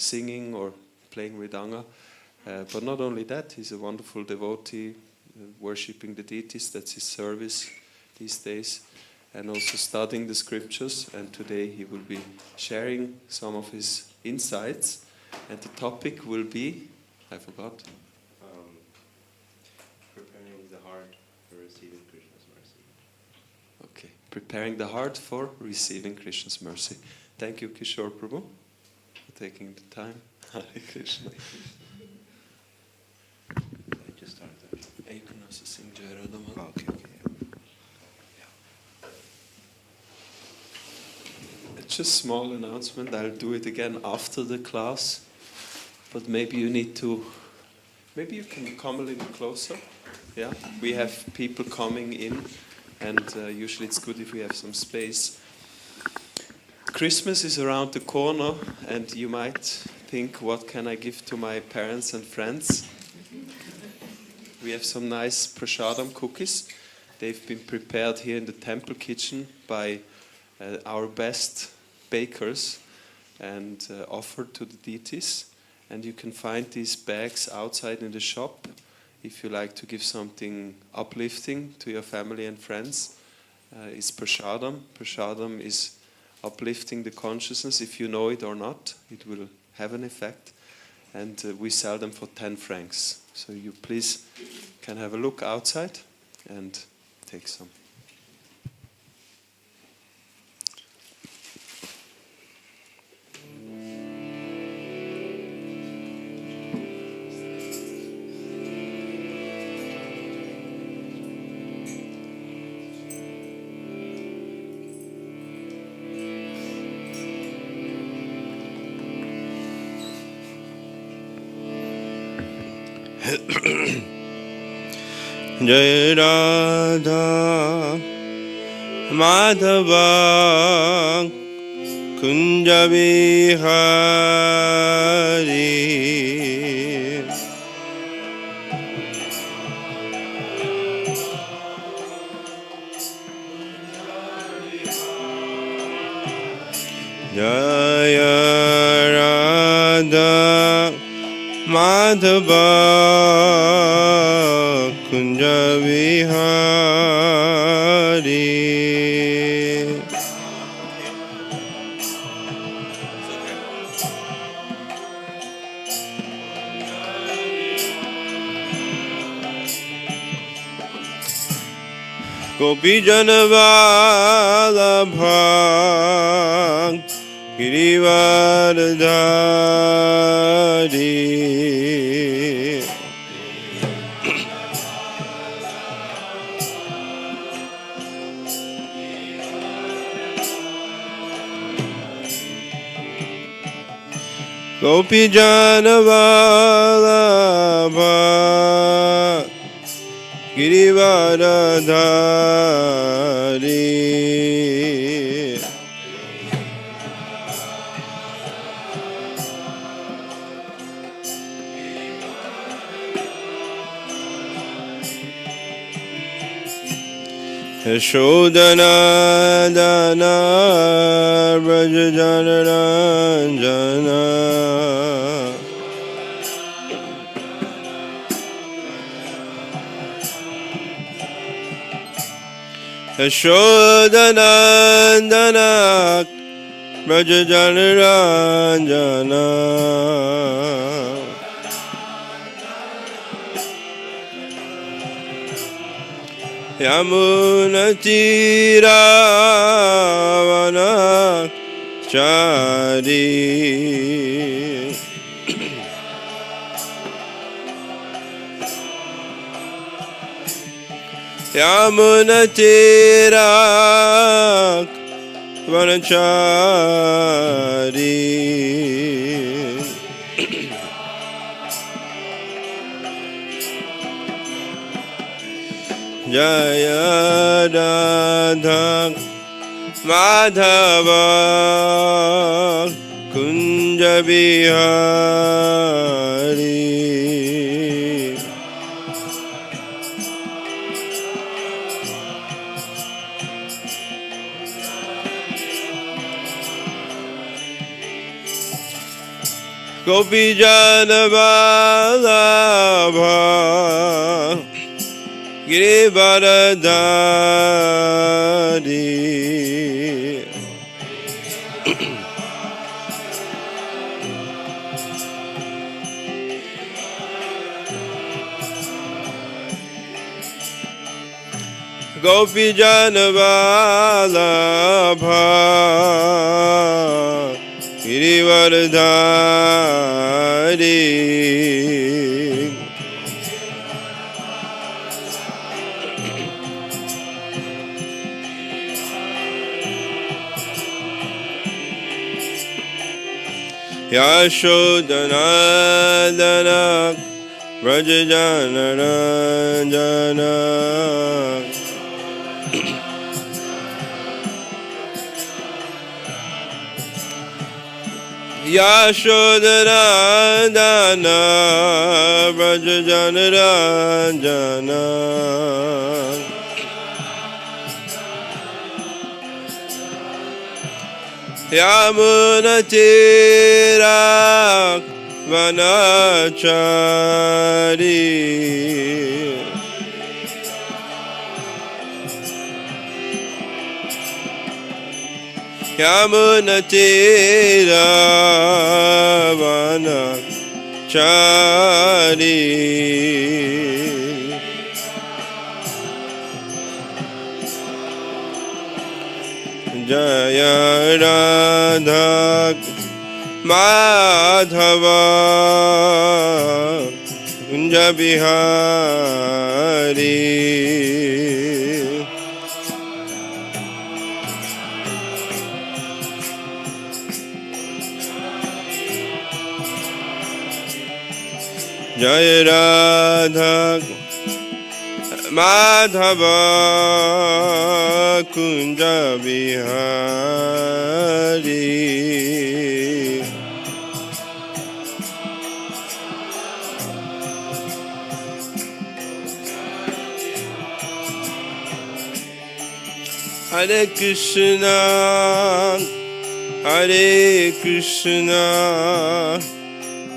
singing or playing Ridanga. But not only that, he's a wonderful devotee, worshipping the deities. That's his service these days. And also studying the scriptures. And today he will be sharing some of his insights. And the topic will be, I forgot. Preparing the heart for receiving Krishna's mercy. Okay, preparing the heart for receiving Krishna's mercy. Thank you, Kishore Prabhu, for taking the time. Hare Krishna. I just started that. You can also sing Jai Radha. Okay. Just a small announcement. I'll do it again after the class. But maybe you can come a little closer. Yeah, we have people coming in, and usually it's good if we have some space. Christmas is around the corner, and you might think, what can I give to my parents and friends? We have some nice prasadam cookies. They've been prepared here in the temple kitchen by our best bakers and offered to the deities. And you can find these bags outside in the shop if you like to give something uplifting to your family and friends. It's prasadam. Prasadam is uplifting the consciousness. If you know it or not, it will have an effect. And we sell them for 10 francs. So you please can have a look outside and take some. Jai Radha Madhava Kunja Vihari Jaya Radha Madhava Kunja Vihari Gopi Janavalabha Girivardhari Gopi Janavalabha Girivardhari Yashodhana Dana Vrajajana Ranjana Yashodhana Dana Vrajajana Ranjana Yamunatiravana Chari Yamunatiravana Chari Jaya Radha Madhava Kunja Vihari Gopijana Vallabha Girivaradari Gopijana Vallabha Girivaradari Yashodanandana Vrajajana Ranjana Yashodanandana Vrajajana Ranjana Yamunatira Vanachari Yamunatira Vanachari Jaya Radha Madhava Kunja Bihari Jaya Radha Madhava Kunja Bihari Hare Krishna Hare Krishna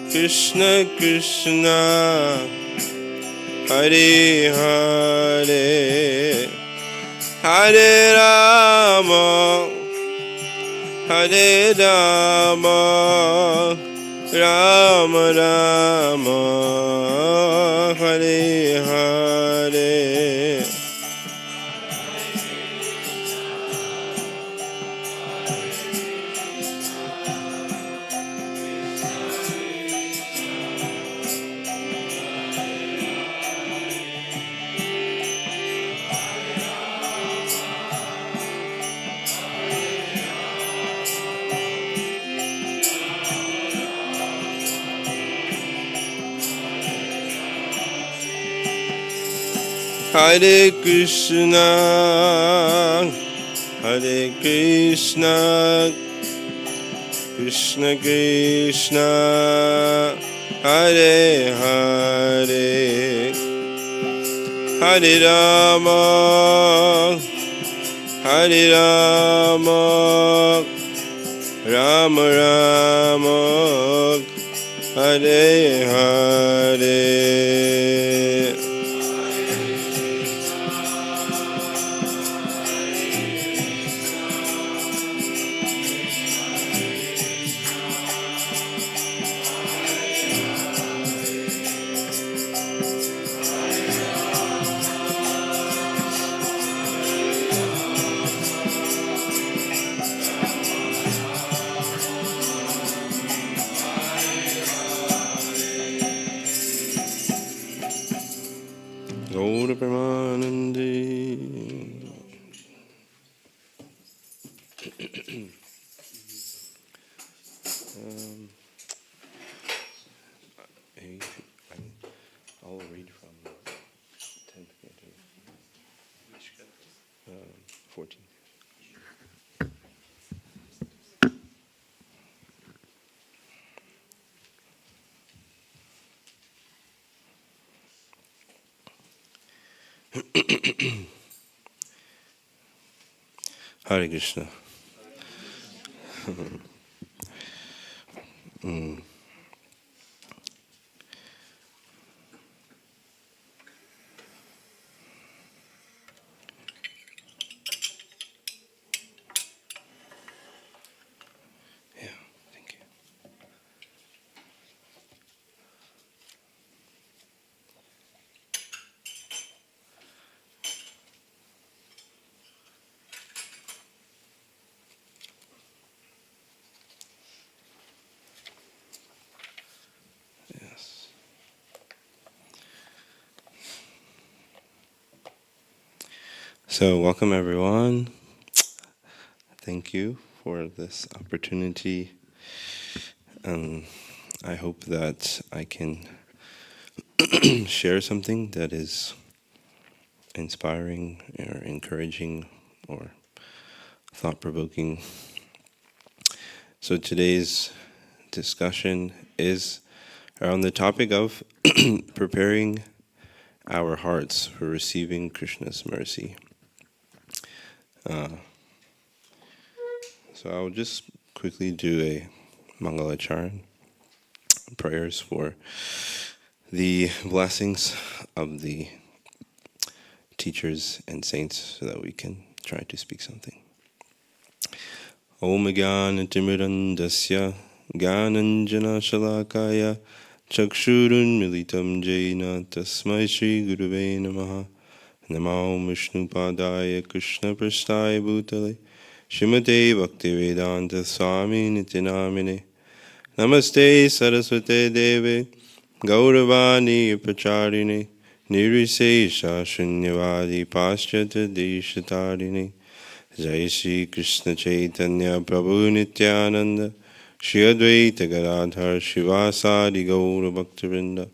Krishna Krishna Hare Hare Hare Rama Hare Rama Rama Rama Hare Hare Hare Krishna, Hare Krishna, Krishna Krishna, Hare Hare, Hare Rama, Hare Rama, Rama Rama, Hare Hare. Gaura Premanande. I'll read from 10th canto, 14. Hare Krishna. So, welcome everyone. Thank you for this opportunity. I hope that I can share something that is inspiring or encouraging or thought-provoking. So today's discussion is around the topic of preparing our hearts for receiving Krishna's mercy. So I'll just quickly do a Mangalacharan, prayers for the blessings of the teachers and saints so that we can try to speak something. Om Jnana Timirandasya Jnananjana Shalakaya Chakshurun Militam Jena Tasmai Shri Guruve Namaha Namo Vishnu Padaya Krishna Prasthaya Bhutale Shrimate Bhaktivedanta Swami Nityanamine Namaste Saraswate Deve Gauravani Pracharine Nirvisesha Shunyavadi Paschata Deshatarine Jai Shri Krishna Chaitanya Prabhu Nityananda Shri Advaita Gadadhar Shivasadi Gaura Bhaktivinoda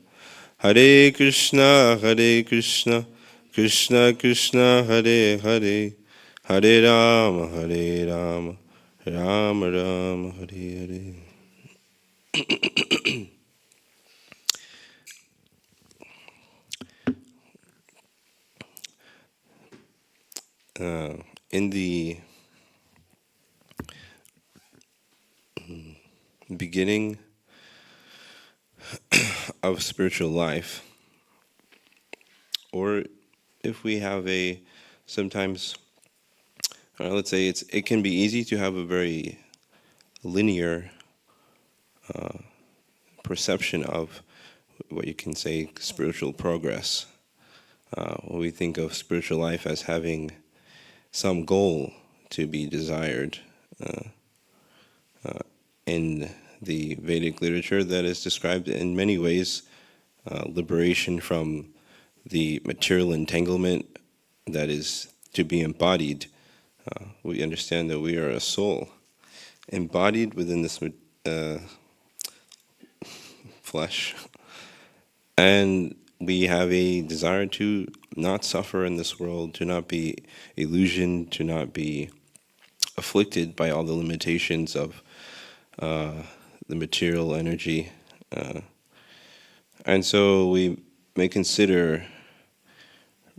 Hare Krishna Krishna Krishna Hare Hare Hare Rama Rama Rama Hare Hare. In the beginning of spiritual life, or if we have sometimes, let's say it can be easy to have a very linear perception of what you can say spiritual progress. When we think of spiritual life as having some goal to be desired in the Vedic literature that is described in many ways, liberation from the material entanglement that is to be embodied. We understand that we are a soul embodied within this flesh, and we have a desire to not suffer in this world, to not be illusioned, to not be afflicted by all the limitations of the material energy. And so we may consider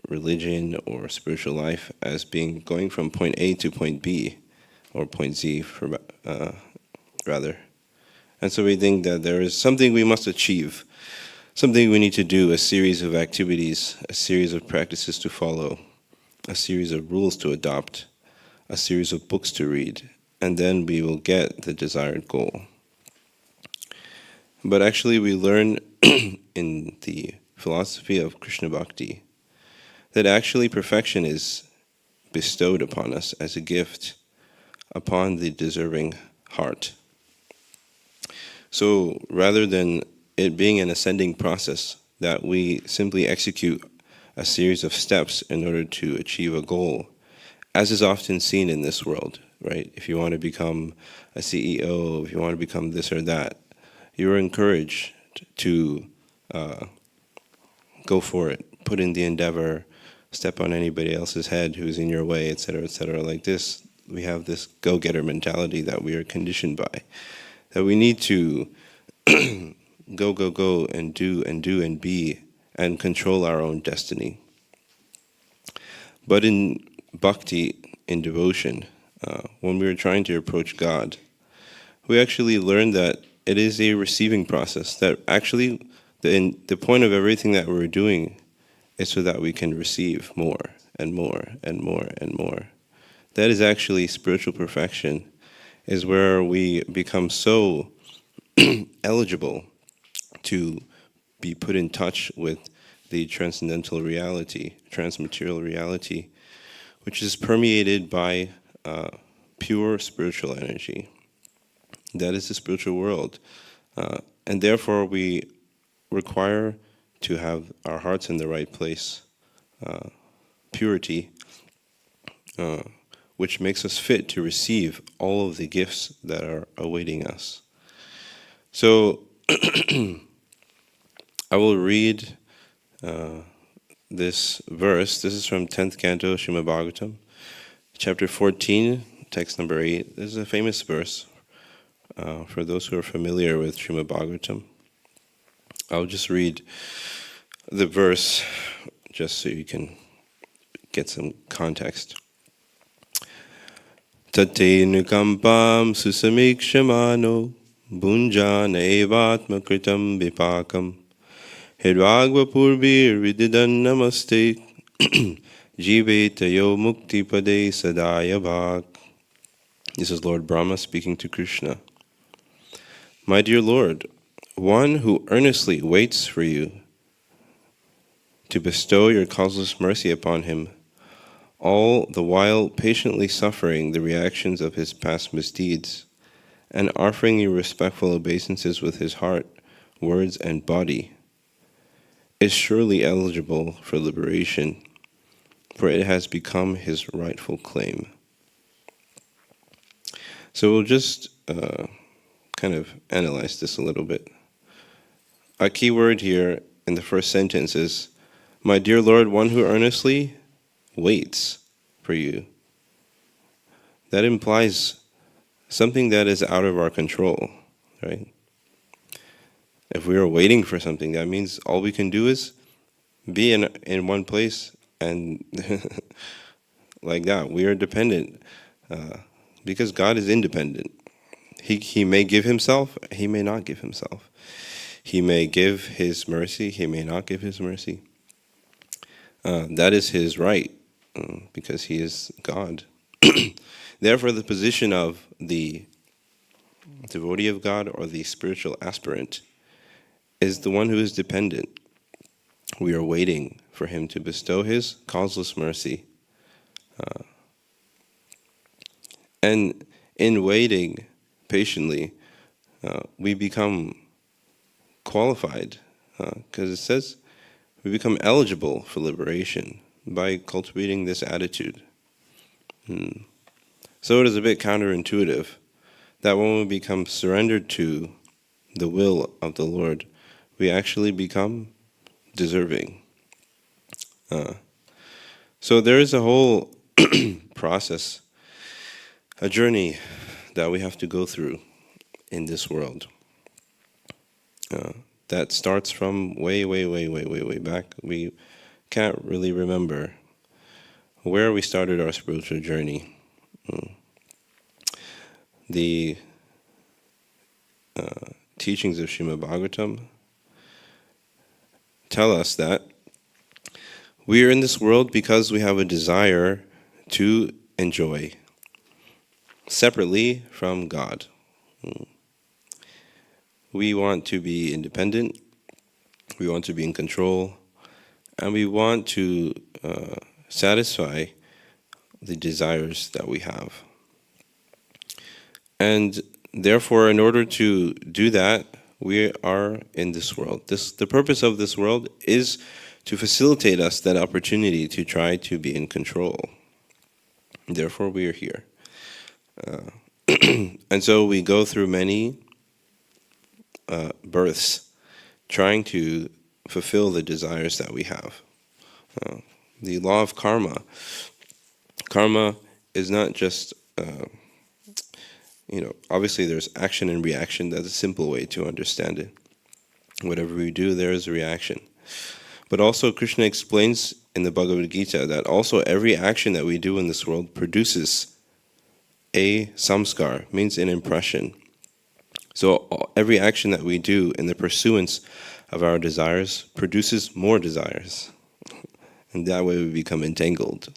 religion or spiritual life as being going from point A to point B, or point Z rather. And so we think that there is something we must achieve, something we need to do, a series of activities, a series of practices to follow, a series of rules to adopt, a series of books to read, and then we will get the desired goal. But actually we learn in the philosophy of Krishna Bhakti that actually perfection is bestowed upon us as a gift upon the deserving heart. So rather than it being an ascending process that we simply execute a series of steps in order to achieve a goal, as is often seen in this world, right? If you want to become a CEO, if you want to become this or that, you're encouraged to go for it, put in the endeavor, step on anybody else's head who's in your way, etc., etc. Like this, we have this go-getter mentality that we are conditioned by, that we need to go, and do and be and control our own destiny. But in bhakti, in devotion, when we are trying to approach God, we actually learn that it is a receiving process, that actually the point of everything that we're doing is so that we can receive more and more and more and more. That is actually spiritual perfection, is where we become so eligible to be put in touch with the transcendental reality, transmaterial reality, which is permeated by pure spiritual energy. That is the spiritual world. And therefore we require to have our hearts in the right place, purity, which makes us fit to receive all of the gifts that are awaiting us. So I will read this verse. This is from 10th Canto, Srimad Bhagavatam, chapter 14, text number 8. This is a famous verse for those who are familiar with Srimad Bhagavatam. I'll just read the verse just so you can get some context. Tate nukampam susamikshmano bunjana evatma kritam vipakam Hirvagva purbir vididan namaste jivetayo mukti pade sadaya bhak. This is Lord Brahma speaking to Krishna. My dear Lord, one who earnestly waits for you to bestow your causeless mercy upon him, all the while patiently suffering the reactions of his past misdeeds, and offering you respectful obeisances with his heart, words, and body, is surely eligible for liberation, for it has become his rightful claim. So we'll just kind of analyze this a little bit. A key word here in the first sentence is, my dear Lord, one who earnestly waits for you. That implies something that is out of our control, right? If we are waiting for something, that means all we can do is be in one place and like that. We are dependent because God is independent. He may give himself, he may not give himself. He may give his mercy, he may not give his mercy. That is his right. Because he is God. Therefore, the position of the devotee of God or the spiritual aspirant is the one who is dependent. We are waiting for him to bestow his causeless mercy. And in waiting patiently, we become qualified, because it says we become eligible for liberation by cultivating this attitude. So it is a bit counterintuitive that when we become surrendered to the will of the Lord, we actually become deserving. So there is a whole process, a journey that we have to go through in this world. That starts from way back. We can't really remember where we started our spiritual journey. The teachings of Srimad Bhagavatam tell us that we are in this world because we have a desire to enjoy separately from God. We want to be independent, we want to be in control, and we want to satisfy the desires that we have. And therefore, in order to do that, we are in this world. The purpose of this world is to facilitate us that opportunity to try to be in control. Therefore, we are here. And so we go through many births trying to fulfill the desires that we have. The law of karma. Karma is not just, obviously there's action and reaction. That's a simple way to understand it. Whatever we do, there is a reaction. But also Krishna explains in the Bhagavad Gita that also every action that we do in this world produces a samskar, means an impression. So every action that we do in the pursuance of our desires produces more desires. And that way we become entangled.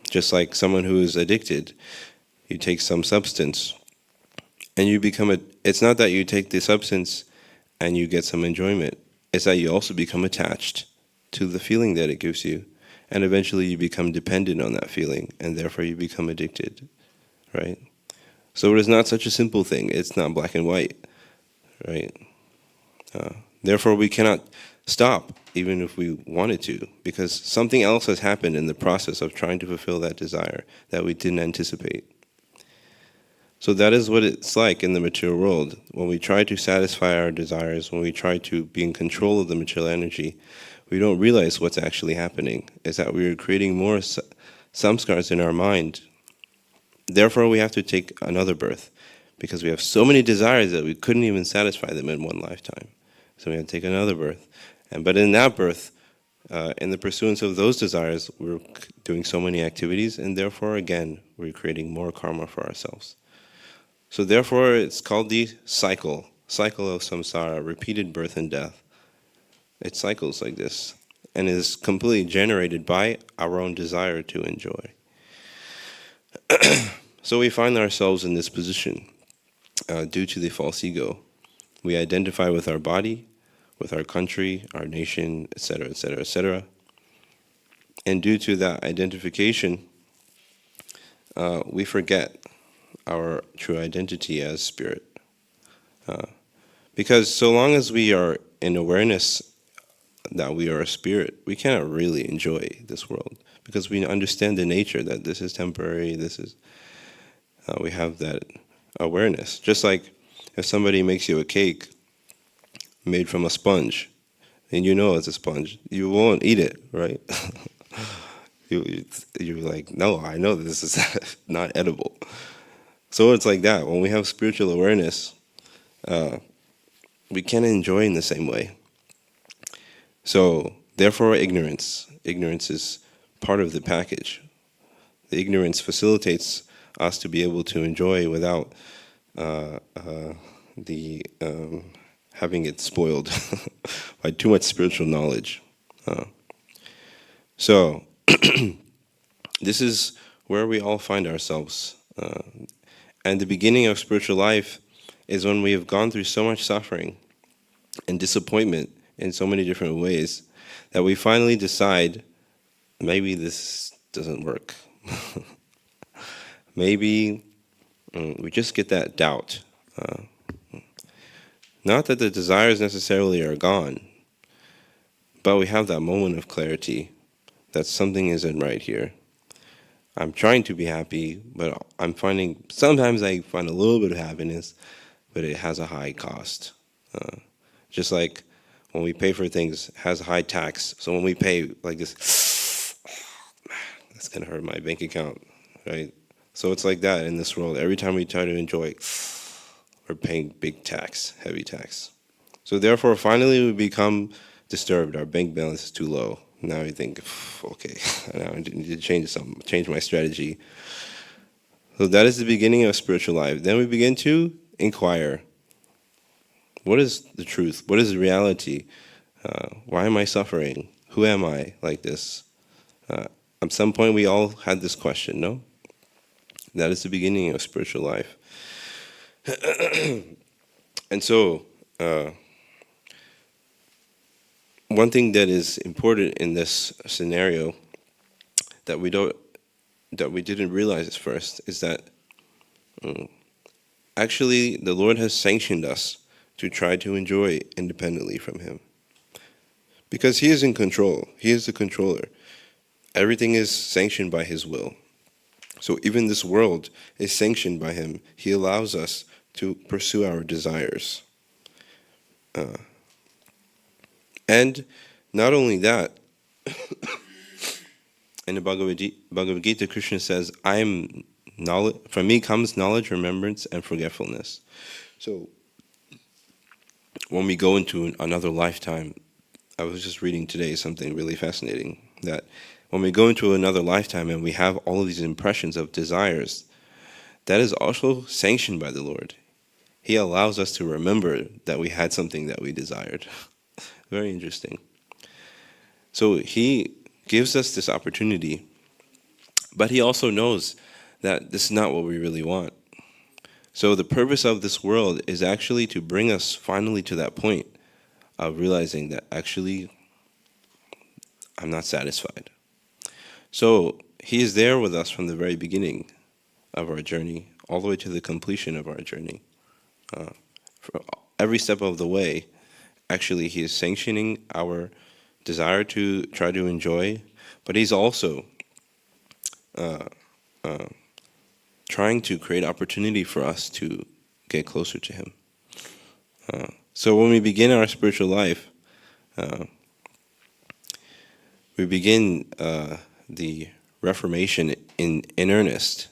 Just like someone who is addicted, you take some substance and you become it's not that you take the substance and you get some enjoyment. It's that you also become attached to the feeling that it gives you. And eventually you become dependent on that feeling, and therefore you become addicted, right? So it is not such a simple thing. It's not black and white, right? Therefore we cannot stop, even if we wanted to, because something else has happened in the process of trying to fulfill that desire that we didn't anticipate. So that is what it's like in the material world. When we try to satisfy our desires, when we try to be in control of the material energy, we don't realize what's actually happening, is that we are creating more samskars in our mind. Therefore, we have to take another birth, because we have so many desires that we couldn't even satisfy them in one lifetime. So we have to take another birth. But in that birth, in the pursuance of those desires, we're doing so many activities, and therefore, again, we're creating more karma for ourselves. So therefore, it's called the cycle of samsara, repeated birth and death. It cycles like this, and is completely generated by our own desire to enjoy. So we find ourselves in this position due to the false ego. We identify with our body, with our country, our nation, etc., etc., etc. And due to that identification, we forget our true identity as spirit. Because so long as we are in awareness that we are a spirit, we cannot really enjoy this world, because we understand the nature that this is temporary, we have that awareness. Just like if somebody makes you a cake made from a sponge, and you know it's a sponge, you won't eat it, right? You're like, no, I know this is not edible. So it's like that. When we have spiritual awareness, we can't enjoy in the same way. So, therefore, ignorance is part of the package. The ignorance facilitates us to be able to enjoy without having it spoiled by too much spiritual knowledge. So, this is where we all find ourselves. And the beginning of spiritual life is when we have gone through so much suffering and disappointment in so many different ways that we finally decide, maybe this doesn't work. Maybe we just get that doubt. Not that the desires necessarily are gone, but we have that moment of clarity that something isn't right here. I'm trying to be happy, but I'm finding, sometimes I find a little bit of happiness, but it has a high cost. Just like when we pay for things, it has a high tax. So when we pay like this, that's gonna hurt my bank account, right? So it's like that in this world. Every time we try to enjoy, we're paying big tax, heavy tax. So therefore, finally we become disturbed. Our bank balance is too low. Now we think, okay, now I need to change my strategy. So that is the beginning of spiritual life. Then we begin to inquire. What is the truth? What is the reality? Why am I suffering? Who am I like this? At some point we all had this question, no? That is the beginning of spiritual life. And so, one thing that is important in this scenario that we didn't realize at first is that actually the Lord has sanctioned us to try to enjoy independently from Him, because He is in control. He is the controller. Everything is sanctioned by His will. So even this world is sanctioned by Him. He allows us to pursue our desires. And not only that, in the Bhagavad Gita, Krishna says, from me comes knowledge, remembrance, and forgetfulness. So when we go into another lifetime, I was just reading today something really fascinating, that when we go into another lifetime and we have all of these impressions of desires, that is also sanctioned by the Lord. He allows us to remember that we had something that we desired. Very interesting. So He gives us this opportunity, but He also knows that this is not what we really want. So the purpose of this world is actually to bring us finally to that point of realizing that actually I'm not satisfied. So He is there with us from the very beginning of our journey, all the way to the completion of our journey. For every step of the way, actually he is sanctioning our desire to try to enjoy, but he's also trying to create opportunity for us to get closer to him. So when we begin our spiritual life, we begin the Reformation in earnest,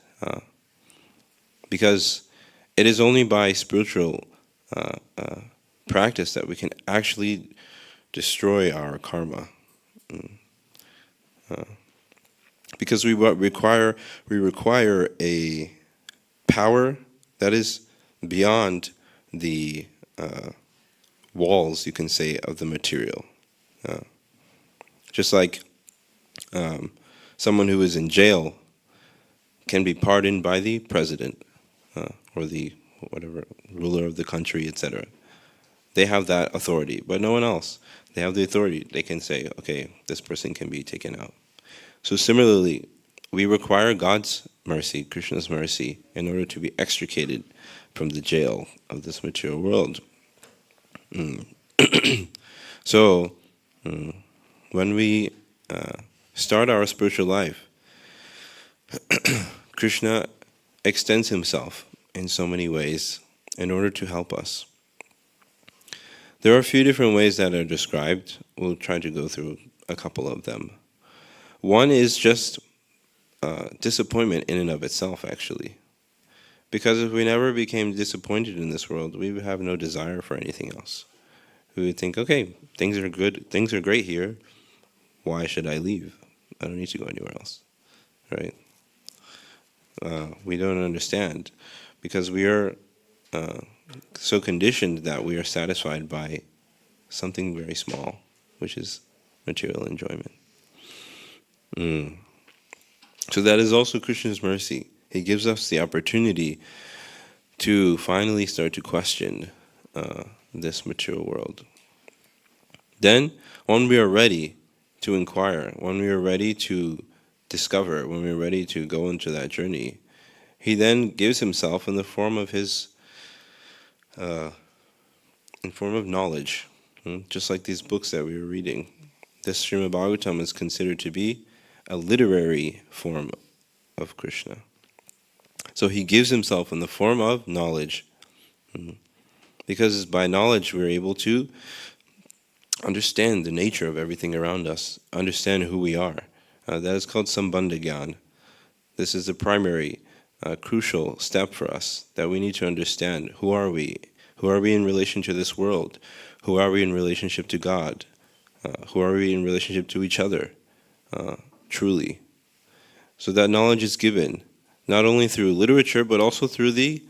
because it is only by spiritual practice that we can actually destroy our karma. Because we require a power that is beyond the walls, you can say, of the material. Just like someone who is in jail can be pardoned by the president or the whatever ruler of the country, etc. They have that authority, but no one else. They have the authority. They can say, okay, this person can be taken out. So similarly, we require God's mercy, Krishna's mercy, in order to be extricated from the jail of this material world. So, when we start our spiritual life, Krishna extends himself in so many ways in order to help us. There are a few different ways that are described. We'll try to go through a couple of them. One is just disappointment in and of itself, actually. Because if we never became disappointed in this world, we would have no desire for anything else. We would think, okay, things are good, things are great here. Why should I leave? I don't need to go anywhere else, right? We don't understand because we are so conditioned that we are satisfied by something very small, which is material enjoyment. So that is also Krishna's mercy. He gives us the opportunity to finally start to question this material world. Then, when we are ready to inquire, when we are ready to discover, when we are ready to go into that journey, he then gives himself in the form of his, in form of knowledge, just like these books that we were reading. This Srimad Bhagavatam is considered to be a literary form of Krishna. So he gives himself in the form of knowledge, because by knowledge we're able to understand the nature of everything around us, understand who we are. That is called Sambandha Gyan. This is the primary, crucial step for us, that we need to understand who are we? Who are we in relation to this world? Who are we in relationship to God? Who are we in relationship to each other? Truly. So that knowledge is given, not only through literature, but also through the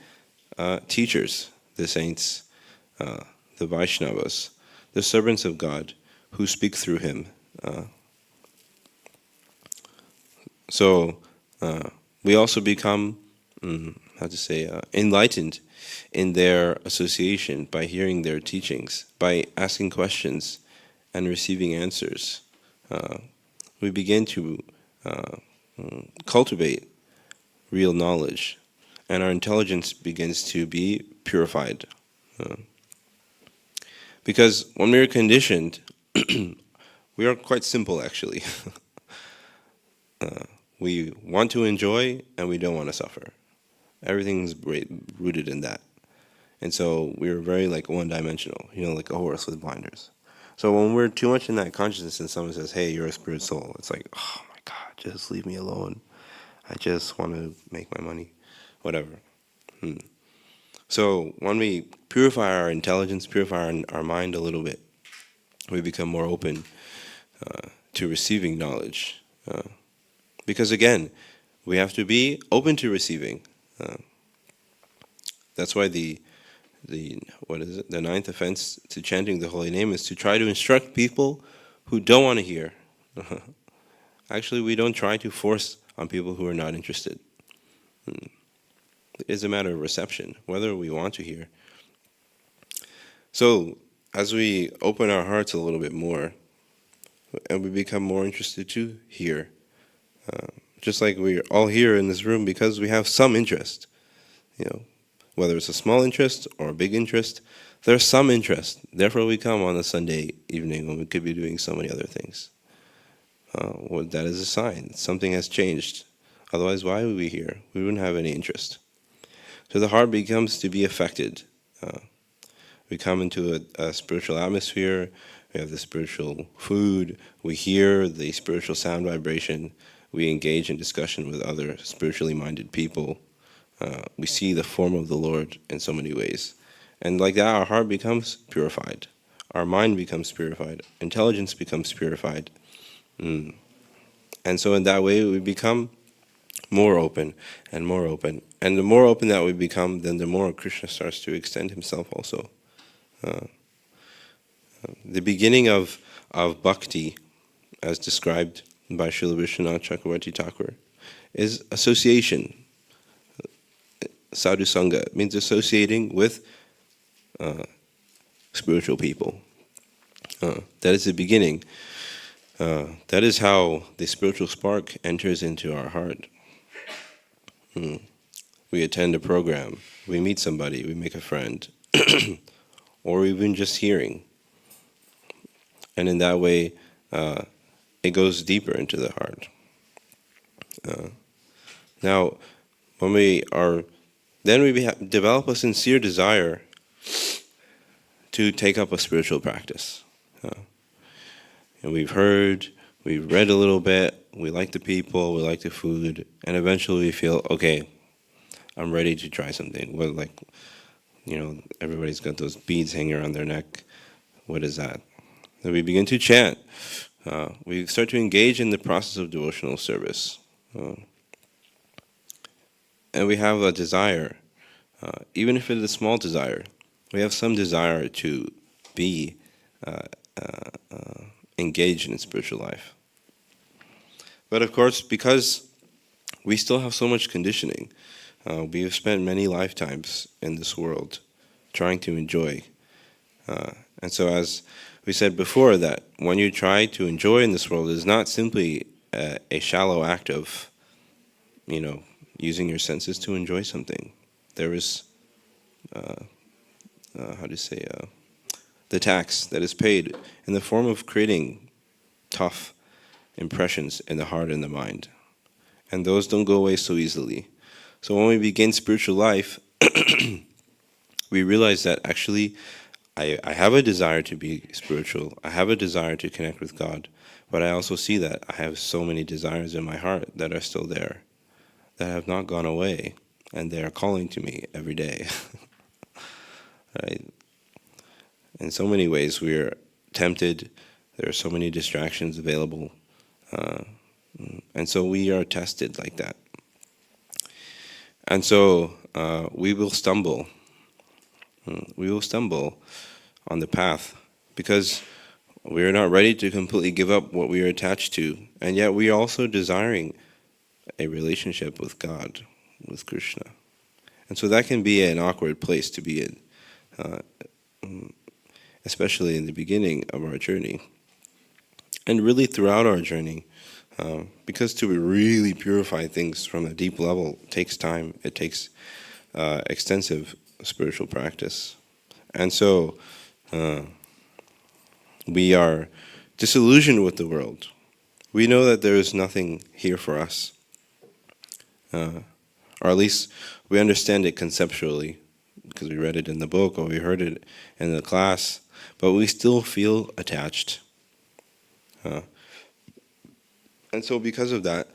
teachers, the saints, the Vaishnavas, the servants of God, who speak through him. So we also become, enlightened in their association by hearing their teachings, by asking questions and receiving answers. We begin to cultivate real knowledge, and our intelligence begins to be purified. Because when we are conditioned, we are quite simple, actually. We want to enjoy, and we don't want to suffer. Everything's rooted in that. And so we're very one-dimensional, like a horse with blinders. So when we're too much in that consciousness and someone says, hey, you're a spirit soul, it's like, oh my God, just leave me alone. I just want to make my money, whatever. So when we purify our intelligence, purify our mind a little bit, we become more open to receiving knowledge. Because again, we have to be open to receiving. That's why the ninth offense to chanting the holy name is to try to instruct people who don't want to hear. Actually, we don't try to force on people who are not interested. It is a matter of reception, whether we want to hear. So, as we open our hearts a little bit more, and we become more interested to hear, just like we're all here in this room because we have some interest. whether it's a small interest or a big interest, there's some interest. Therefore, we come on a Sunday evening when we could be doing so many other things. Well, that is a sign. Something has changed. Otherwise, why would we be here? We wouldn't have any interest. So the heart becomes to be affected. We come into a spiritual atmosphere. We have the spiritual food. We hear the spiritual sound vibration. We engage in discussion with other spiritually minded people. We see the form of the Lord in so many ways. And like that, our heart becomes purified. Our mind becomes purified. Intelligence becomes purified. And so in that way, we become more open and more open. And the more open that we become, then the more Krishna starts to extend himself also. The beginning of bhakti, as described by Srila Vishwanath Chakravarti Thakur, is association. Sadhu Sangha means associating with spiritual people. That is the beginning. That is how the spiritual spark enters into our heart. We attend a program, we meet somebody, we make a friend, or even just hearing. And in that way, it goes deeper into the heart. Now, when we develop a sincere desire to take up a spiritual practice. And we've read a little bit, we like the people, we like the food, and eventually we feel, okay, I'm ready to try something. Well, like, everybody's got those beads hanging around their neck. What is that? Then we begin to chant. We start to engage in the process of devotional service. And we have a desire, even if it is a small desire, we have some desire to be engaged in spiritual life. But of course, because we still have so much conditioning, we have spent many lifetimes in this world trying to enjoy. And so as we said before, that when you try to enjoy in this world, it is not simply a shallow act of, using your senses to enjoy something. There is, the tax that is paid in the form of creating tough impressions in the heart and the mind. And those don't go away so easily. So when we begin spiritual life, we realize that actually I have a desire to be spiritual. I have a desire to connect with God. But I also see that I have so many desires in my heart that are still there, that have not gone away, and they are calling to me every day. Right? In so many ways, we are tempted. There are so many distractions available. And so we are tested like that. And so we will stumble. We will stumble on the path because we are not ready to completely give up what we are attached to. And yet we are also desiring a relationship with God, with Krishna. And so that can be an awkward place to be in, especially in the beginning of our journey. And really throughout our journey, because to really purify things from a deep level takes time. It takes extensive spiritual practice. And so we are disillusioned with the world. We know that there is nothing here for us. Or at least we understand it conceptually because we read it in the book or we heard it in the class, but we still feel attached. And so because of that,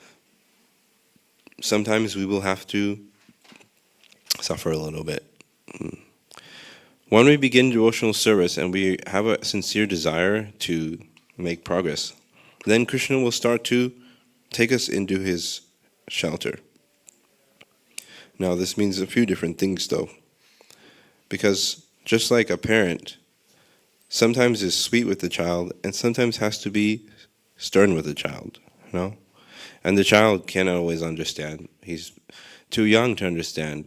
sometimes we will have to suffer a little bit. When we begin devotional service and we have a sincere desire to make progress, then Krishna will start to take us into his shelter. Now this means a few different things though, because just like a parent sometimes is sweet with the child and sometimes has to be stern with the child, and the child cannot always understand. He's too young to understand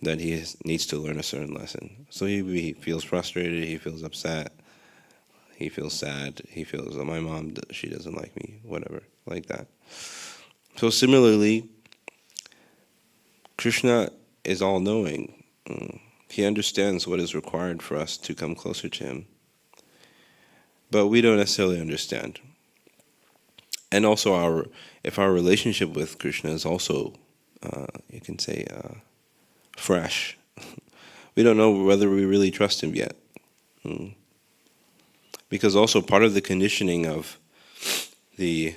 that he needs to learn a certain lesson. So he feels frustrated, he feels upset, he feels sad, he feels, oh, my mom, she doesn't like me, whatever, like that. So similarly, Krishna is all-knowing. He understands what is required for us to come closer to Him. But we don't necessarily understand. And also, if our relationship with Krishna is also, you can say, fresh, we don't know whether we really trust Him yet. Because also part of the conditioning of the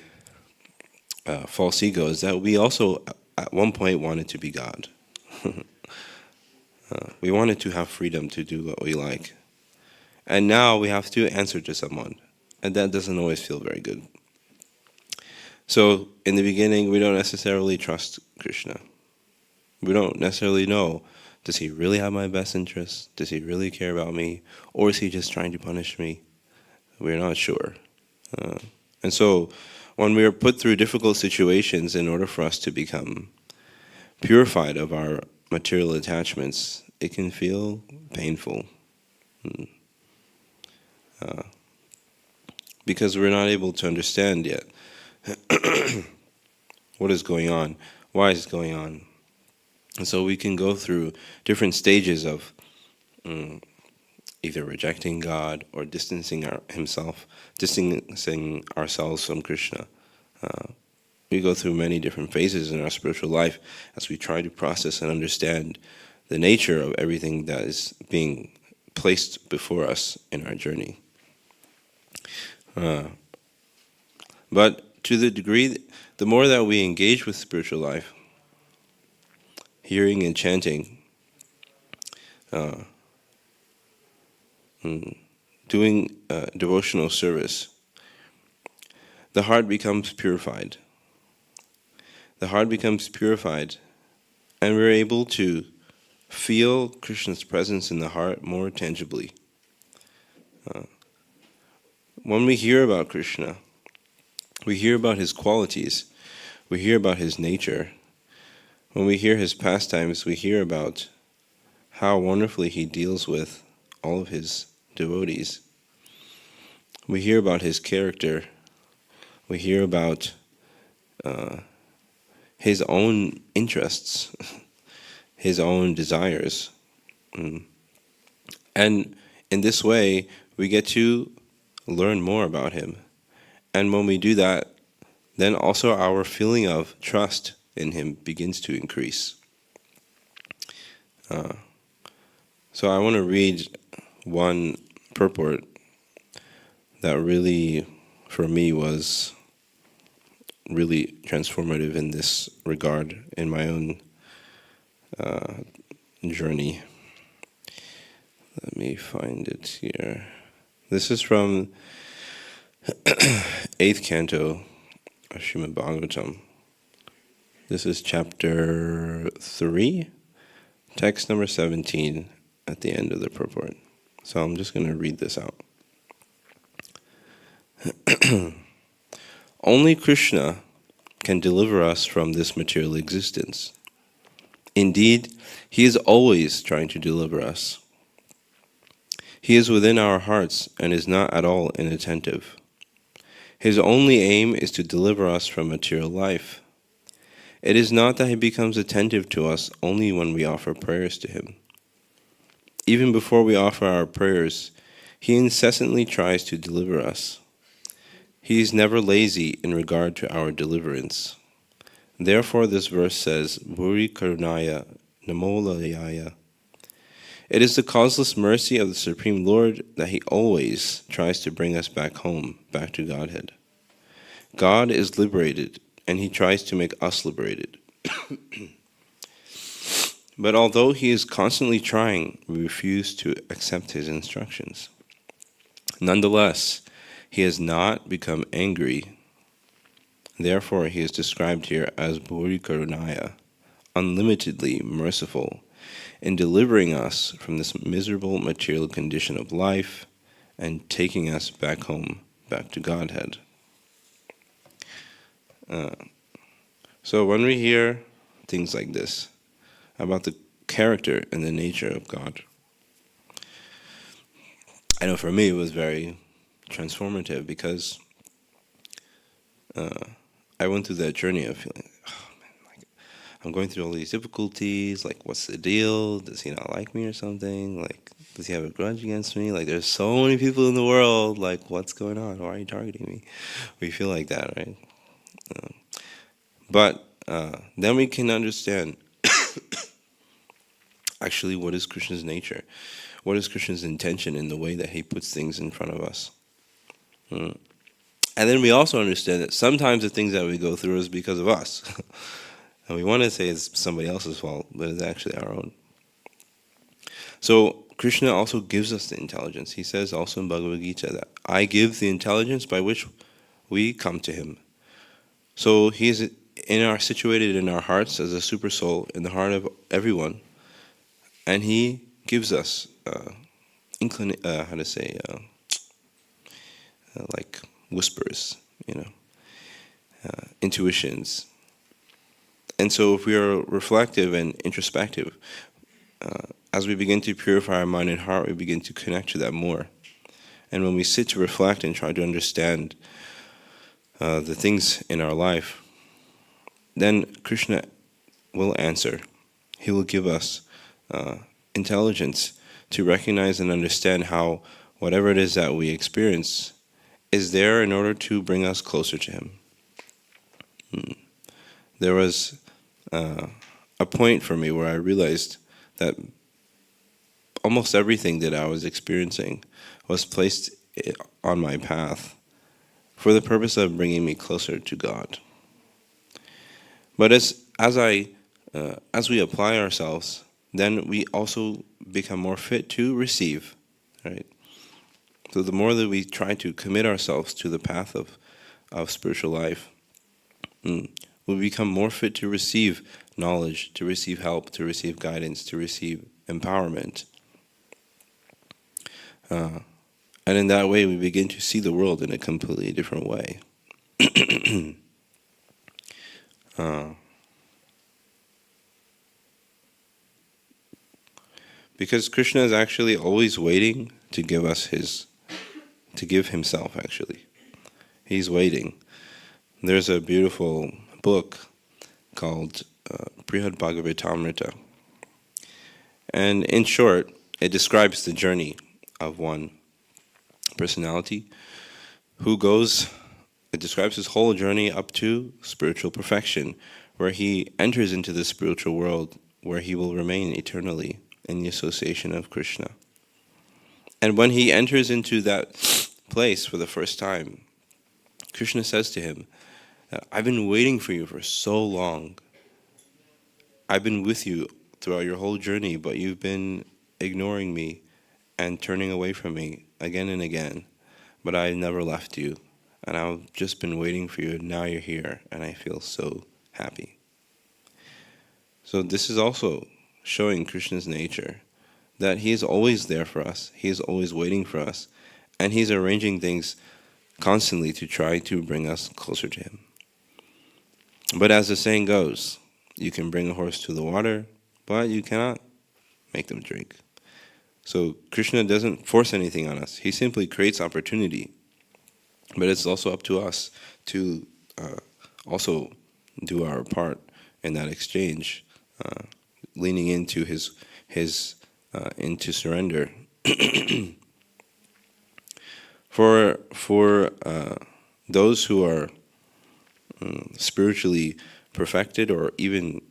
false ego is that we also at one point wanted to be God. We wanted to have freedom to do what we like. And now we have to answer to someone. And that doesn't always feel very good. So in the beginning, we don't necessarily trust Krishna. We don't necessarily know, does he really have my best interests? Does he really care about me? Or is he just trying to punish me? We're not sure. And so when we are put through difficult situations in order for us to become purified of our material attachments, it can feel painful. Because we're not able to understand yet what is going on, why is it going on. And so we can go through different stages of either rejecting God or distancing ourselves from Krishna. We go through many different phases in our spiritual life as we try to process and understand the nature of everything that is being placed before us in our journey. But to the degree, the more that we engage with spiritual life, hearing and chanting, doing devotional service, the heart becomes purified. The heart becomes purified, and we're able to feel Krishna's presence in the heart more tangibly. When we hear about Krishna, we hear about his qualities, we hear about his nature. When we hear his pastimes, we hear about how wonderfully he deals with all of his devotees. We hear about his character. We hear about his own interests, his own desires. And in this way, we get to learn more about him. And when we do that, then also our feeling of trust in him begins to increase. So I want to read one purport that really, for me, was really transformative in this regard in my own journey. Let me find it here. This is from 8th canto of Srimad Bhagavatam. This is chapter 3, text number 17 at the end of the purport. So I'm just going to read this out. Only Krishna can deliver us from this material existence. Indeed, he is always trying to deliver us. He is within our hearts and is not at all inattentive. His only aim is to deliver us from material life. It is not that he becomes attentive to us only when we offer prayers to him. Even before we offer our prayers, he incessantly tries to deliver us. He is never lazy in regard to our deliverance. Therefore this verse says, Bhuri Karunaya Namolayaya. It is the causeless mercy of the Supreme Lord that he always tries to bring us back home, back to Godhead. God is liberated, and he tries to make us liberated. But although he is constantly trying, we refuse to accept his instructions. Nonetheless, he has not become angry. Therefore, he is described here as Bhuri Karunaya, unlimitedly merciful, in delivering us from this miserable material condition of life and taking us back home, back to Godhead. So when we hear things like this, about the character and the nature of God, I know for me it was very transformative because I went through that journey of feeling, oh man, I'm going through all these difficulties. Like, what's the deal? Does he not like me or something? Like, does he have a grudge against me? Like, there's so many people in the world. Like, what's going on? Why are you targeting me? We feel like that, right? But then we can understand actually what is Krishna's nature. What is Krishna's intention in the way that he puts things in front of us? And then we also understand that sometimes the things that we go through is because of us. And we want to say it's somebody else's fault, but it's actually our own. So Krishna also gives us the intelligence. He says also in Bhagavad Gita that I give the intelligence by which we come to him. So he is situated in our hearts as a super soul in the heart of everyone, and he gives us like whispers, intuitions. And so if we are reflective and introspective, as we begin to purify our mind and heart, we begin to connect to that more. And when we sit to reflect and try to understand the things in our life, then Krishna will answer. He will give us intelligence to recognize and understand how whatever it is that we experience is there in order to bring us closer to him. There was a point for me where I realized that almost everything that I was experiencing was placed on my path for the purpose of bringing me closer to God. But as we apply ourselves, then we also become more fit to receive, right? So the more that we try to commit ourselves to the path of spiritual life, we become more fit to receive knowledge, to receive help, to receive guidance, to receive empowerment. And in that way, we begin to see the world in a completely different way. Because Krishna is actually always waiting to give himself, actually. He's waiting. There's a beautiful book called Brihad Bhagavatamrita. And in short, it describes the journey of one personality who it describes his whole journey up to spiritual perfection, where he enters into the spiritual world where he will remain eternally in the association of Krishna. And when he enters into that place for the first time, Krishna says to him, I've been waiting for you for so long. I've been with you throughout your whole journey, but you've been ignoring me and turning away from me again and again. But I never left you, and I've just been waiting for you, and now you're here, and I feel so happy. So this is also showing Krishna's nature, that he is always there for us, he is always waiting for us, and he's arranging things constantly to try to bring us closer to him. But as the saying goes, you can bring a horse to the water, but you cannot make them drink. So Krishna doesn't force anything on us. He simply creates opportunity. But it's also up to us to also do our part in that exchange, leaning into his into surrender. For those who are spiritually perfected or even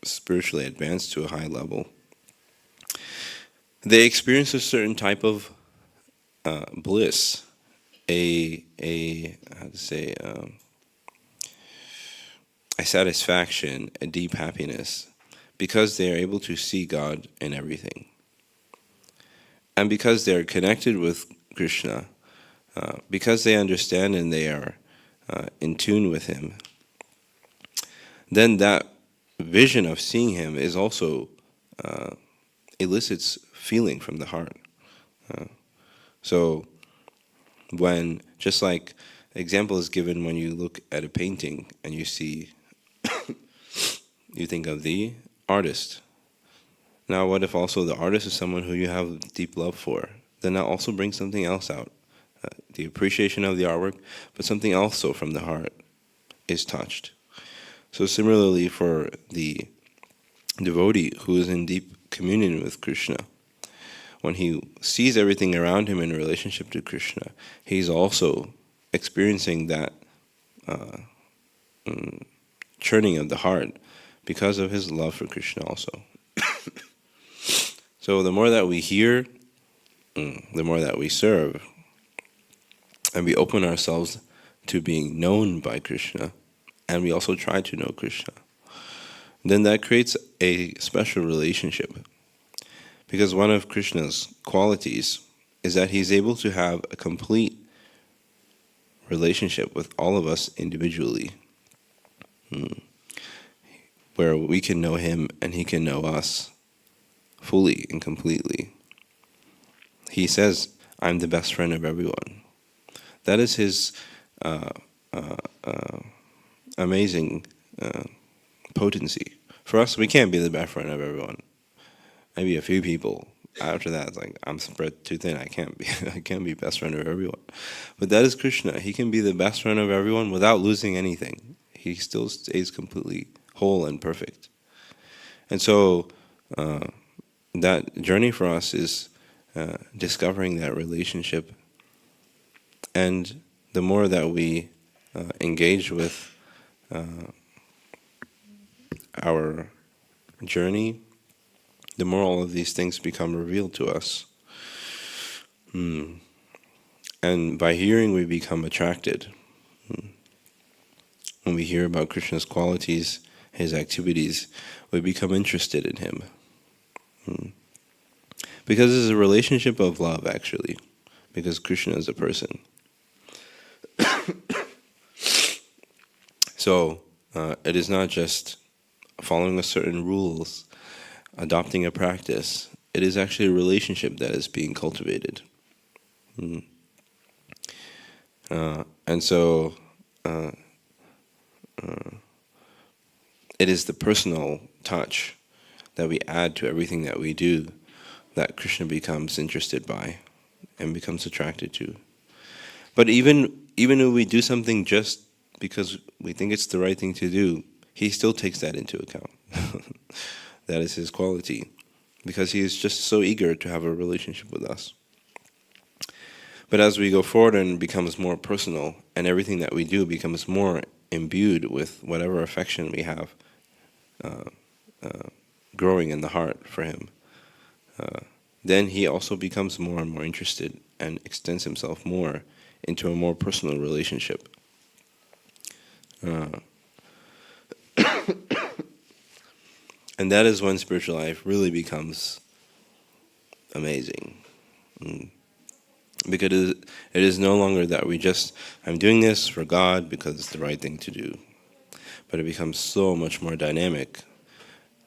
spiritually advanced to a high level, they experience a certain type of bliss, a satisfaction, a deep happiness, because they are able to see God in everything. And because they are connected with Krishna, because they understand and they are in tune with him, then that vision of seeing him is also elicits feeling from the heart. So when, just like example is given when you look at a painting and you see, you think of the artist. Now what if also the artist is someone who you have deep love for? Then that also brings something else out. The appreciation of the artwork, but something also from the heart is touched. So similarly for the devotee who is in deep communion with Krishna, when he sees everything around him in relationship to Krishna, he's also experiencing that churning of the heart because of his love for Krishna also. So the more that we hear, the more that we serve, and we open ourselves to being known by Krishna, and we also try to know Krishna, then that creates a special relationship. Because one of Krishna's qualities is that he's able to have a complete relationship with all of us individually, where we can know him and he can know us fully and completely. He says, I'm the best friend of everyone. That is his amazing potency. For us, we can't be the best friend of everyone. Maybe a few people. After that, it's like, I'm spread too thin. I can't be best friend of everyone. But that is Krishna. He can be the best friend of everyone without losing anything. He still stays completely whole and perfect. And so that journey for us is discovering that relationship. And the more that we engage with our journey, the more all of these things become revealed to us. And by hearing, we become attracted. When we hear about Krishna's qualities, his activities, we become interested in him. Because it's a relationship of love, actually. Because Krishna is a person. So, it is not just following a certain rules, adopting a practice. It is actually a relationship that is being cultivated. And so it is the personal touch that we add to everything that we do that Krishna becomes interested by and becomes attracted to. But even if we do something just because we think it's the right thing to do, he still takes that into account. That is his quality, because he is just so eager to have a relationship with us. But as we go forward and it becomes more personal, and everything that we do becomes more imbued with whatever affection we have growing in the heart for him, then he also becomes more and more interested and extends himself more into a more personal relationship. And that is when spiritual life really becomes amazing. Because it is no longer that I'm doing this for God because it's the right thing to do. But it becomes so much more dynamic,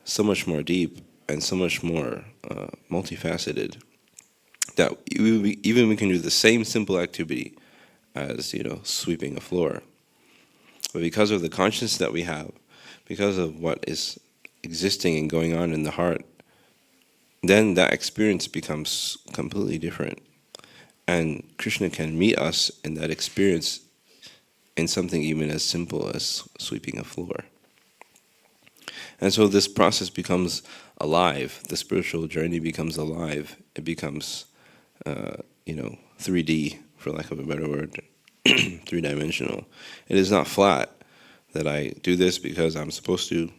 so much more deep, and so much more multifaceted that even we can do the same simple activity as, sweeping a floor. But because of the consciousness that we have, because of what is existing and going on in the heart, then that experience becomes completely different. And Krishna can meet us in that experience in something even as simple as sweeping a floor. And so this process becomes alive. The spiritual journey becomes alive. It becomes, 3D, for lack of a better word, three-dimensional. It is not flat that I do this because I'm supposed to,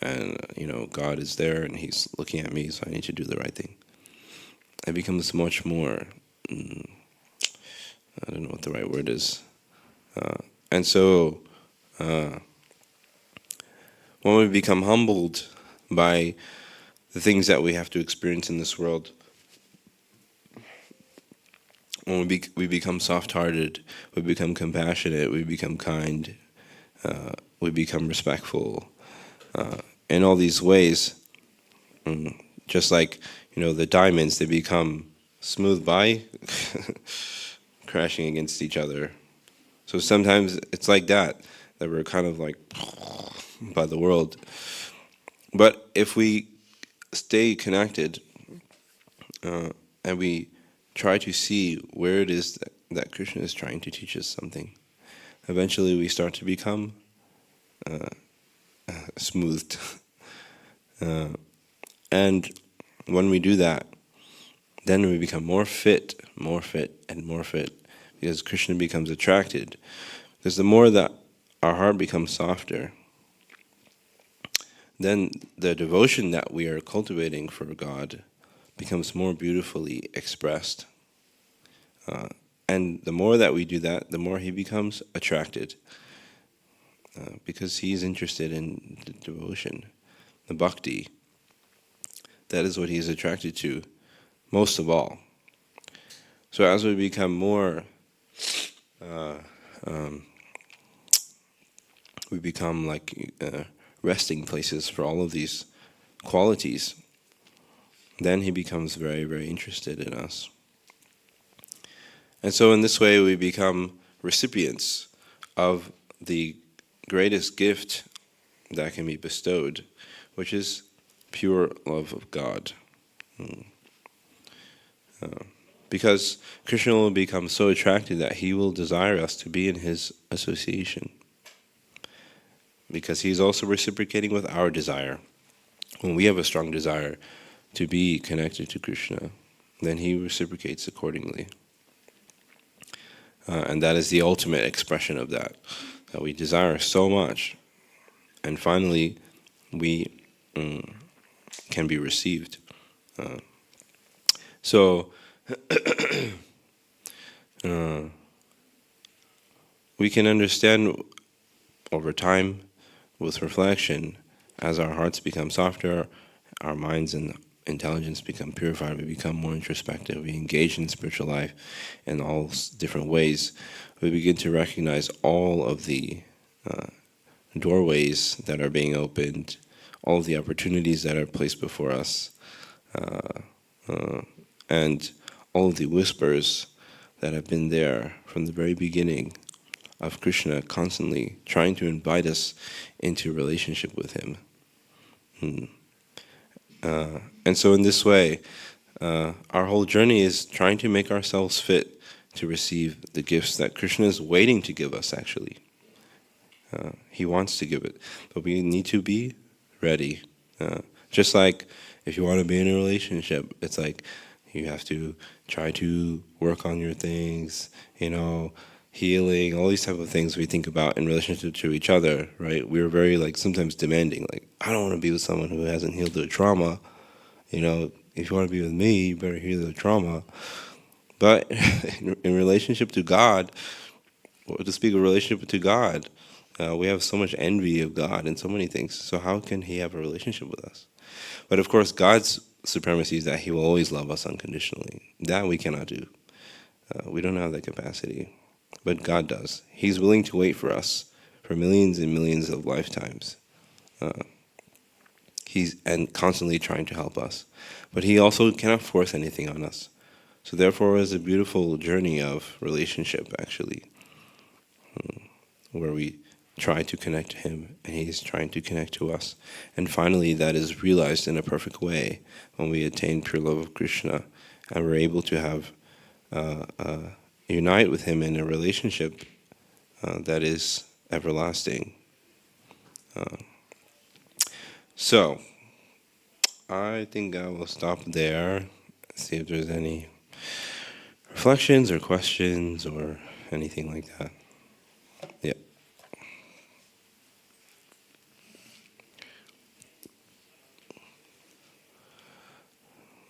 and, God is there and he's looking at me, so I need to do the right thing. It becomes much more, I don't know what the right word is. And so, when we become humbled by the things that we have to experience in this world, when we become soft-hearted, we become compassionate, we become kind, we become respectful, in all these ways, just like, the diamonds, they become smooth by crashing against each other. So sometimes it's like that we're kind of like by the world. But if we stay connected and we try to see where it is that Krishna is trying to teach us something, eventually we start to become smoothed. And when we do that, then we become more fit, and more fit, because Krishna becomes attracted. Because the more that our heart becomes softer, then the devotion that we are cultivating for God becomes more beautifully expressed. And the more that we do that, the more he becomes attracted, because he's interested in the devotion, the bhakti. That is what he's attracted to most of all. So as we become more, we become like resting places for all of these qualities, then he becomes very, very interested in us. And so in this way we become recipients of the greatest gift that can be bestowed, which is pure love of God. Because Krishna will become so attracted that he will desire us to be in his association. Because he's also reciprocating with our desire. When we have a strong desire to be connected to Krishna, then he reciprocates accordingly. And that is the ultimate expression of that we desire so much. And finally, we can be received. So, we can understand over time, with reflection, as our hearts become softer, our minds and intelligence become purified, we become more introspective, we engage in spiritual life in all different ways, we begin to recognize all of the doorways that are being opened, all of the opportunities that are placed before us, and all of the whispers that have been there from the very beginning of Krishna, constantly trying to invite us into relationship with him. And so in this way, our whole journey is trying to make ourselves fit to receive the gifts that Krishna is waiting to give us, actually. He wants to give it, but we need to be ready. Just like if you want to be in a relationship, it's like you have to try to work on your things, healing, all these type of things we think about in relationship to each other, right? We're very sometimes demanding, I don't want to be with someone who hasn't healed their trauma. If you want to be with me, you better heal the trauma. But in relationship to God, or to speak of relationship to God, we have so much envy of God and so many things. So how can he have a relationship with us? But of course, God's supremacy is that he will always love us unconditionally. That we cannot do. We don't have that capacity. But God does. He's willing to wait for us for millions and millions of lifetimes. He's constantly trying to help us. But he also cannot force anything on us. So therefore, it's a beautiful journey of relationship, actually, where we try to connect to him, and he's trying to connect to us. And finally, that is realized in a perfect way when we attain pure love of Krishna, and we're able to have unite with him in a relationship that is everlasting. So, I think I will stop there, see if there's any reflections or questions or anything like that. Yeah.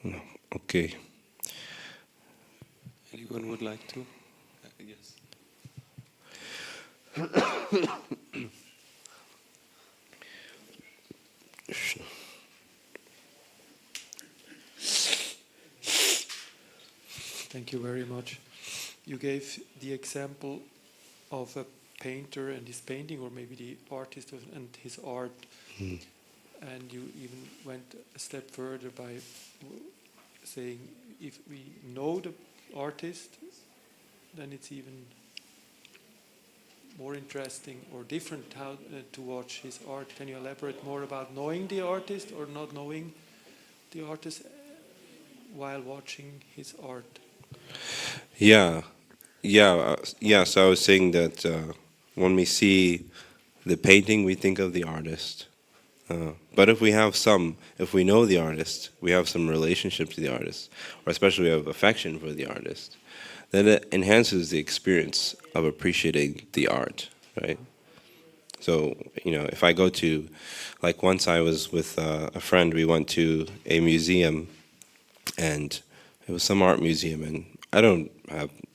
No. Okay. Anyone would like to? Yes. Thank you very much. You gave the example of a painter and his painting, or maybe the artist and his art. And you even went a step further by saying if we know the artist, then it's even more interesting or different how to watch his art. Can you elaborate more about knowing the artist or not knowing the artist while watching his art? Yeah. So I was saying that when we see the painting, we think of the artist. But if we know the artist, we have some relationship to the artist, or especially we have affection for the artist, then it enhances the experience of appreciating the art, right? So, if I go to, like once I was with a friend, we went to a museum, and it was some art museum, and I don't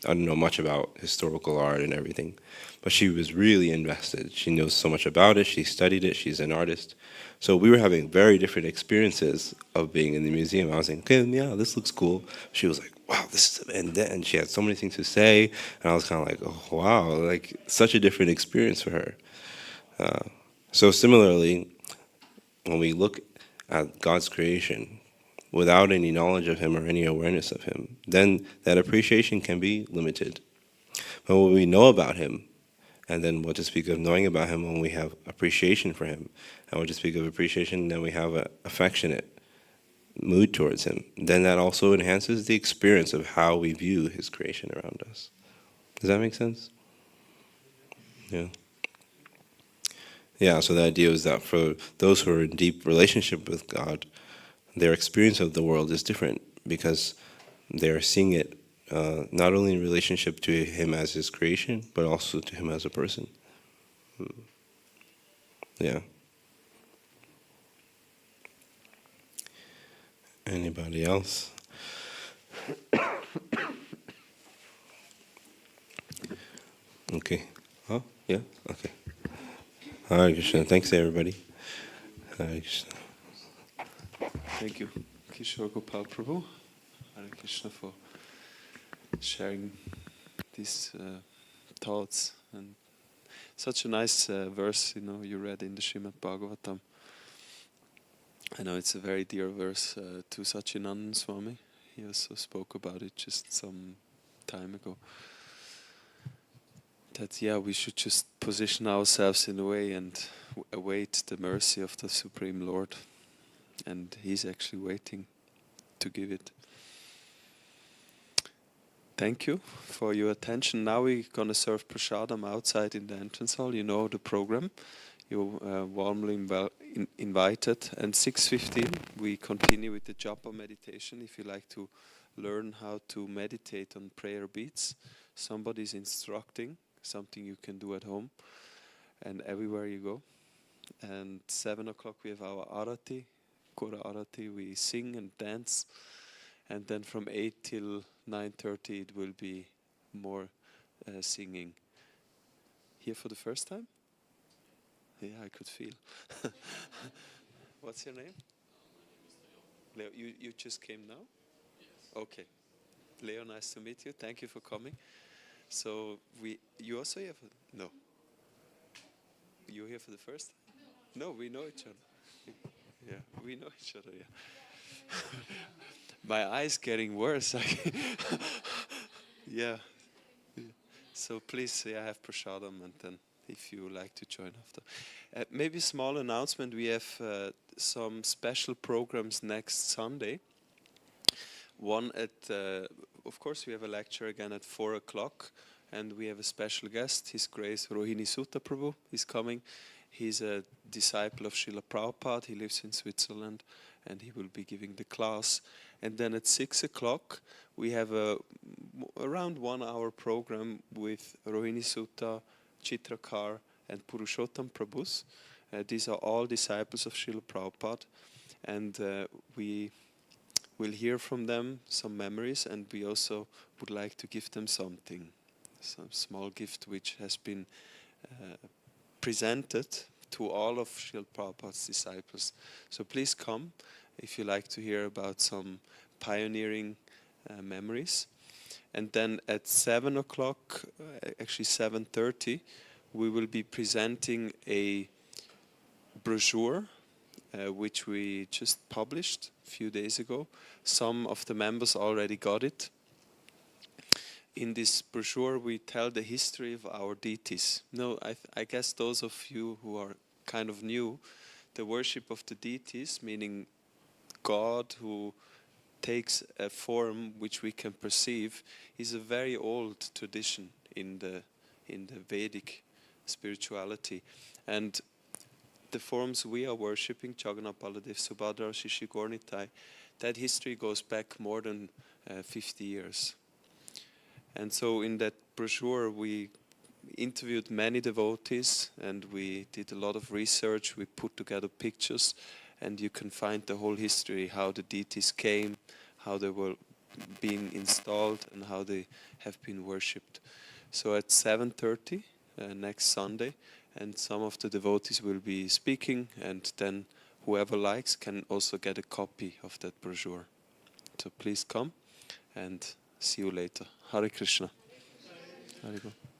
know much about historical art and everything, but she was really invested. She knows so much about it. She studied it. She's an artist. So we were having very different experiences of being in the museum. I was like, okay, yeah, this looks cool. She was like, wow, this is, and she had so many things to say, and I was kind of like, oh, wow, like such a different experience for her. So similarly, when we look at God's creation without any knowledge of Him or any awareness of Him, then that appreciation can be limited. But when we know about Him, and then what to speak of knowing about Him when we have appreciation for Him, and what to speak of appreciation, then we have an affectionate mood towards Him, then that also enhances the experience of how we view His creation around us. Does that make sense? Yeah. Yeah, so the idea is that for those who are in deep relationship with God, their experience of the world is different because they're seeing it not only in relationship to Him as His creation, but also to Him as a person. Yeah. Anybody else? Okay. Oh, yeah? Okay. Hare Krishna. Thanks, everybody. Hare Krishna. Thank you, Kishore Gopal Prabhu. Hare Krishna for sharing these thoughts, and such a nice verse, you read in the Srimad Bhagavatam. I know it's a very dear verse to Satchidananda Swami. He also spoke about it just some time ago. That we should just position ourselves in a way and await the mercy of the Supreme Lord, and He's actually waiting to give it. Thank you for your attention. Now we're going to serve prasadam outside in the entrance hall. You know the program. You're warmly invited. And 6:15 we continue with the japa meditation. If you like to learn how to meditate on prayer beats, somebody's instructing, something you can do at home and everywhere you go. And 7 o'clock we have our arati, Kora arati. We sing and dance. And then from 8 till 9:30 it will be more singing. Here for the first time? Yeah, I could feel. What's your name? Leo, you just came now? Yes. Okay. Leo, nice to meet you. Thank you for coming. So you also here for, no. You're here for the first time? No, we know each other. Yeah, we know each other, yeah. My eye's getting worse. Yeah. So please, have prasadam, and then if you like to join after. Maybe a small announcement. We have some special programs next Sunday. One of course, we have a lecture again at 4 o'clock, and we have a special guest. His Grace Rohini Sutta Prabhu is coming. He's a disciple of Srila Prabhupada. He lives in Switzerland, and he will be giving the class. And then at 6 o'clock, we have around 1 hour program with Rohini Sutta, Chitrakar, and Purushottam Prabhus. These are all disciples of Srila Prabhupada. And we will hear from them some memories, and we also would like to give them something, some small gift which has been presented to all of Srila Prabhupada's disciples. So please come if you like to hear about some pioneering memories. And then at 7 o'clock, actually 7:30, we will be presenting a brochure which we just published a few days ago. Some of the members already got it. In this brochure, we tell the history of our deities. No, I guess those of you who are kind of new, the worship of the deities, meaning God who takes a form which we can perceive, is a very old tradition in the Vedic spirituality. And the forms we are worshipping, Jagannath Baladev Subhadra Shishi Gornitai, that history goes back more than 50 years. And so in that brochure we interviewed many devotees and we did a lot of research, we put together pictures, and you can find the whole history, how the deities came, how they were being installed and how they have been worshipped. So at 7:30 next Sunday, and some of the devotees will be speaking, and then whoever likes can also get a copy of that brochure. So please come and see you later. Hare Krishna. Hare Krishna.